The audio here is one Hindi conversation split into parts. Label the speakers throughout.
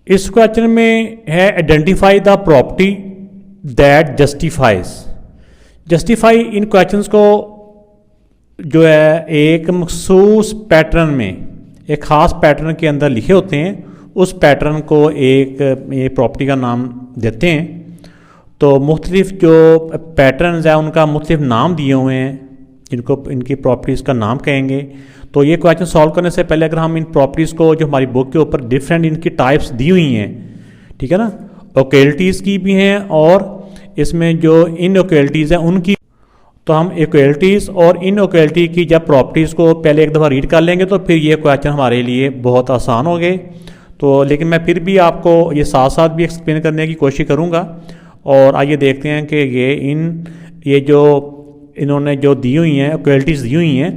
Speaker 1: इस क्वेश्चन में है identify the property that justifies. Justify in questions को जो है एक मखसूस पैटर्न में, एक ख़ास पैटर्न के अंदर लिखे होते हैं, उस पैटर्न को एक प्रॉपर्टी का नाम देते हैं। तो मुख्तलिफ जो पैटर्न्स हैं उनका मुख्तलिफ नाम दिए हुए हैं, इनको इनकी प्रॉपर्टीज़ का नाम कहेंगे। तो ये क्वेश्चन सॉल्व करने से पहले अगर हम इन प्रॉपर्टीज़ को, जो हमारी बुक के ऊपर डिफरेंट इनकी टाइप्स दी हुई हैं, ठीक है ना, ओकेलिटीज़ की भी हैं और इसमें जो इन ओकेलिटीज़ हैं उनकी, तो हम इक्वलिटीज़ और इन इक्वलिटी की जब प्रॉपर्टीज़ को पहले एक दफ़ा रीड कर लेंगे तो फिर ये क्वेश्चन हमारे लिए बहुत आसान हो गए। तो लेकिन मैं फिर भी आपको ये साथ साथ भी एक्सप्लेन करने की कोशिश करूँगा। और आइए देखते हैं कि ये जो इन्होंने जो दी हुई हैं इक्वलिटीज़ दी हुई हैं,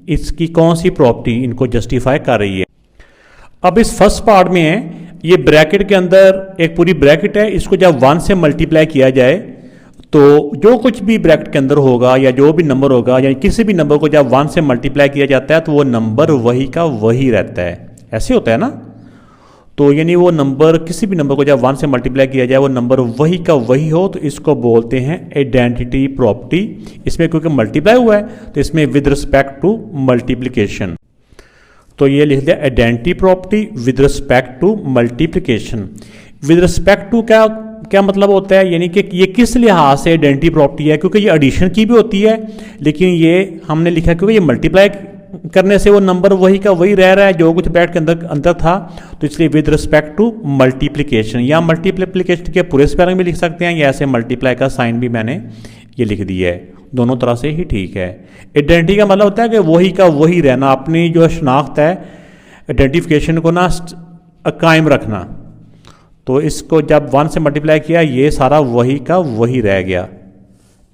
Speaker 1: इसकी कौन सी प्रॉपर्टी इनको जस्टिफाई कर रही है। अब इस फर्स्ट पार्ट में है, ये ब्रैकेट के अंदर एक पूरी ब्रैकेट है, इसको जब 1 से मल्टीप्लाई किया जाए तो जो कुछ भी ब्रैकेट के अंदर होगा या जो भी नंबर होगा, या किसी भी नंबर को जब 1 से मल्टीप्लाई किया जाता है तो वो नंबर वही का वही रहता है। ऐसे होता है ना। तो यानी वो नंबर, किसी भी नंबर को जब 1 से मल्टीप्लाई किया जाए वो नंबर वही का वही हो, तो इसको बोलते हैं आइडेंटिटी प्रॉपर्टी। इसमें क्योंकि मल्टीप्लाई हुआ है तो इसमें विद रिस्पेक्ट टू मल्टीप्लिकेशन, तो ये लिख दिया identity property with respect to multiplication. With respect to क्या मतलब होता है, यानी कि ये किस लिहाज से आइडेंटिटी प्रॉपर्टी है, क्योंकि ये एडिशन की भी होती है, लेकिन ये हमने लिखा क्योंकि ये मल्टीप्लाई करने से वो नंबर वही का वही रह रहा है जो कुछ ब्रैकेट के अंदर था, तो इसलिए विद रिस्पेक्ट टू मल्टीप्लिकेशन। या मल्टीप्लिकेशन के पूरे स्पेलिंग भी लिख सकते हैं, या ऐसे मल्टीप्लाई का साइन भी मैंने ये लिख दिया है, दोनों तरह से ही ठीक है। आइडेंटिटी का मतलब होता है कि वही का वही रहना, अपनी जो शनाख्त है, आइडेंटिफिकेशन को ना कायम रखना। तो इसको जब 1 से मल्टीप्लाई किया ये सारा वही का वही रह गया,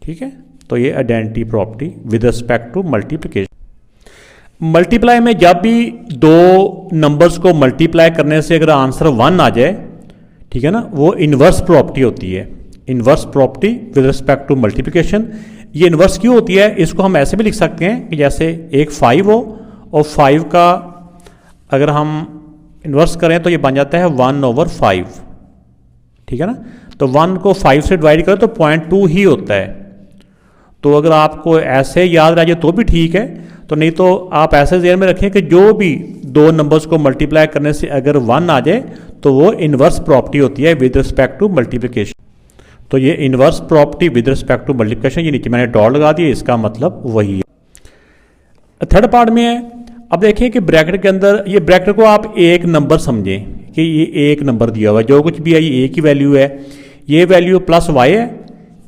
Speaker 1: ठीक है। तो ये identity property with respect to multiplication. Multiply में जब भी दो नंबर्स को मल्टीप्लाई करने से अगर आंसर 1 आ जाए, ठीक है ना, वो इन्वर्स प्रॉपर्टी होती है। Inverse property with respect to multiplication. ये इन्वर्स क्यों होती है, इसको हम ऐसे भी लिख सकते हैं कि जैसे एक 5 हो और 5 का अगर हम इन्वर्स करें तो ये बन जाता है 1/5, ठीक है ना। तो 1 को 5 से डिवाइड करें तो 0.2 ही होता है। तो अगर आपको ऐसे याद रह जाए तो भी ठीक है, तो नहीं तो आप ऐसे ध्यान में रखें कि जो भी दो नंबर्स को मल्टीप्लाई करने से अगर 1 आ जाए तो वो इन्वर्स प्रॉपर्टी होती है विद रिस्पेक्ट टू मल्टीप्लिकेशन। तो ये inverse property with respect to multiplication, ये नीचे मैंने डॉट लगा दिया, इसका मतलब वही है। थर्ड पार्ट में है, अब देखिए कि ब्रैकेट के अंदर, ये ब्रैकेट को आप एक नंबर समझें कि ये एक नंबर दिया हुआ है, जो कुछ भी है ये एक ही वैल्यू है, ये वैल्यू प्लस वाई है,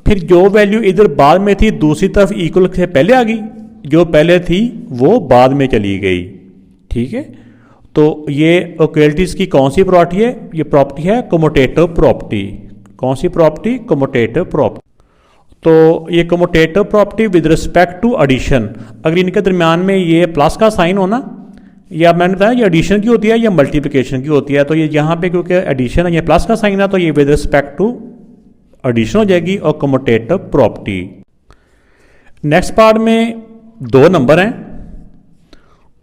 Speaker 1: फिर जो वैल्यू इधर बाद में थी दूसरी तरफ इक्वल से पहले आ गई, जो पहले थी वो बाद में चली गई, ठीक है। तो ये इक्वलिटीज की कौन सी प्रॉपर्टी है, ये प्रॉपर्टी है कम्यूटेटिव प्रॉपर्टी। कौन सी प्रॉपर्टी, कम्यूटेटिव प्रॉपर्टी। तो ये commutative property with respect to addition, अगर इनके दरमियान में ये प्लस का साइन होना, या मैंने बताया ये एडिशन की होती है या मल्टीप्लिकेशन की होती है, तो ये यहाँ पे क्योंकि एडिशन है, ये प्लस का साइन है, तो ये विद रिस्पेक्ट टू एडिशन हो जाएगी और कम्यूटेटिव प्रॉपर्टी। नेक्स्ट पार्ट में दो नंबर हैं,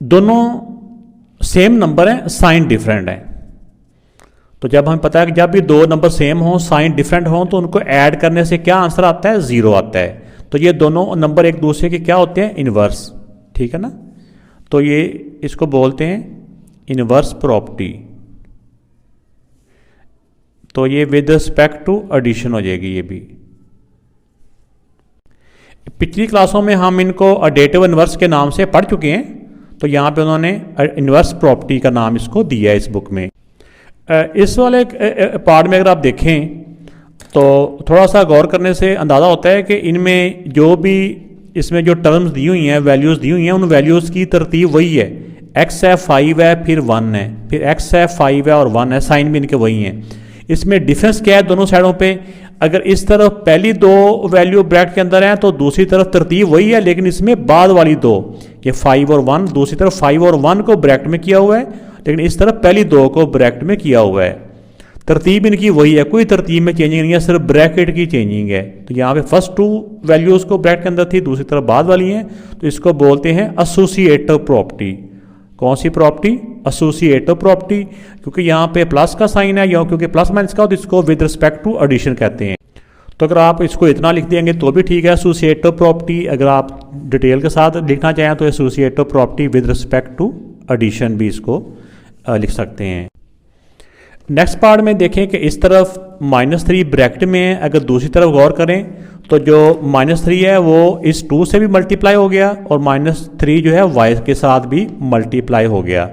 Speaker 1: दोनों सेम नंबर हैं, साइन डिफरेंट है। तो जब हमें पता है कि जब भी दो नंबर सेम हों, साइन डिफरेंट हों, तो उनको ऐड करने से क्या आंसर आता है, 0 आता है। तो ये दोनों नंबर एक दूसरे के क्या होते हैं, इनवर्स, ठीक है ना। तो ये इसको बोलते हैं इनवर्स प्रॉपर्टी। तो ये विद रिस्पेक्ट टू एडिशन हो जाएगी। ये भी पिछली क्लासों में हम इनको एडेटिव इनवर्स के नाम से पढ़ चुके हैं, तो यहाँ पे उन्होंने इनवर्स प्रॉपर्टी का नाम इसको दिया है इस बुक में। इस वाले पार्ट में अगर आप देखें तो थोड़ा सा गौर करने से अंदाज़ा होता है कि इनमें जो भी इसमें जो टर्म्स दी हुई हैं, वैल्यूज़ दी हुई हैं, उन वैल्यूज़ की तरतीब वही है। x है, 5 है, फिर 1 है, फिर x है, 5 है और 1 है, साइन भी इनके वही हैं। इसमें डिफरेंस क्या है दोनों साइडों पे, अगर इस तरफ पहली दो वैल्यू ब्रैकेट के अंदर हैं तो दूसरी तरफ तरतीब वही है, लेकिन इसमें बाद वाली दो, ये 5 और 1, दूसरी तरफ 5 और 1 को ब्रैकेट में किया हुआ है, लेकिन इस तरफ पहली दो को ब्रैकेट में किया हुआ है। तरतीब इनकी वही है, कोई तरतीब में चेंजिंग नहीं है, सिर्फ ब्रैकेट की चेंजिंग है। तो यहाँ पे फर्स्ट 2 वैल्यूज़ को ब्रैकेट के अंदर थी, दूसरी तरफ बाद वाली हैं, तो इसको बोलते हैं एसोसिएटिव प्रॉपर्टी। कौन सी प्रॉपर्टी? एसोसिएटिव प्रॉपर्टी, क्योंकि यहाँ पे प्लस का साइन है या क्योंकि प्लस माइनस का, तो इसको विद रिस्पेक्ट टू एडिशन कहते हैं। तो अगर आप इसको इतना लिख देंगे तो भी ठीक है, एसोसिएटिव प्रॉपर्टी। अगर आप डिटेल के साथ लिखना चाहें तो associative property with respect to addition भी इसको लिख सकते हैं। नेक्स्ट पार्ट में देखें कि इस तरफ -3 ब्रैकेट में है, अगर दूसरी तरफ गौर करें तो जो -3 है वो इस 2 से भी मल्टीप्लाई हो गया और -3 जो है y के साथ भी मल्टीप्लाई हो गया।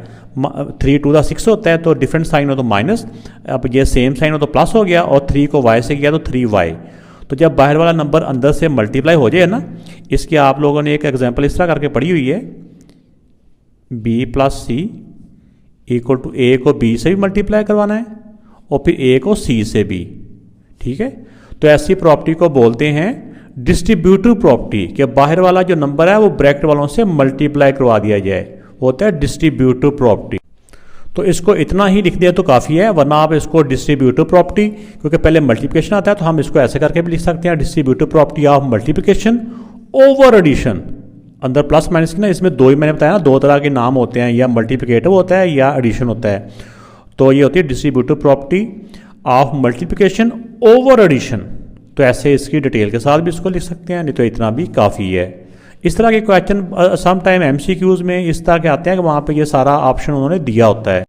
Speaker 1: 3 2 6 होता है, तो डिफरेंट साइन हो तो माइनस, अब ये सेम साइन हो तो प्लस हो गया, और 3 को y से किया तो 3y। तो जब बाहर वाला नंबर अंदर से मल्टीप्लाई हो जाए ना, इसकी आप लोगों ने एक एग्जांपल इस तरह करके पढ़ी हुई है, b + c = a को b से भी मल्टीप्लाई करवाना है और फिर a को c से भी, ठीक है। तो ऐसी प्रॉपर्टी को बोलते हैं डिस्ट्रीब्यूटिव प्रॉपर्टी, कि बाहर वाला जो नंबर है वो ब्रैकेट वालों से मल्टीप्लाई करवा दिया जाए, होता है डिस्ट्रीब्यूटिव प्रॉपर्टी। तो इसको इतना ही लिख दिया तो काफ़ी है, वरना आप इसको डिस्ट्रीब्यूटिव प्रॉपर्टी, क्योंकि पहले मल्टीप्लिकेशन आता है तो हम इसको ऐसे करके भी लिख सकते हैं, distributive property of multiplication over addition. अंदर प्लस माइनस की ना, इसमें दो ही मैंने बताया ना, दो तरह के नाम होते हैं, या मल्टीप्लिकेटिव होता है या एडिशन होता है। तो ये होती है distributive property of multiplication over addition. तो ऐसे इसकी डिटेल के साथ भी इसको लिख सकते हैं, नहीं तो इतना भी काफ़ी है। इस तरह के क्वेश्चन सम टाइम MCQs में इस तरह के आते हैं कि वहाँ पे ये सारा ऑप्शन उन्होंने दिया होता है।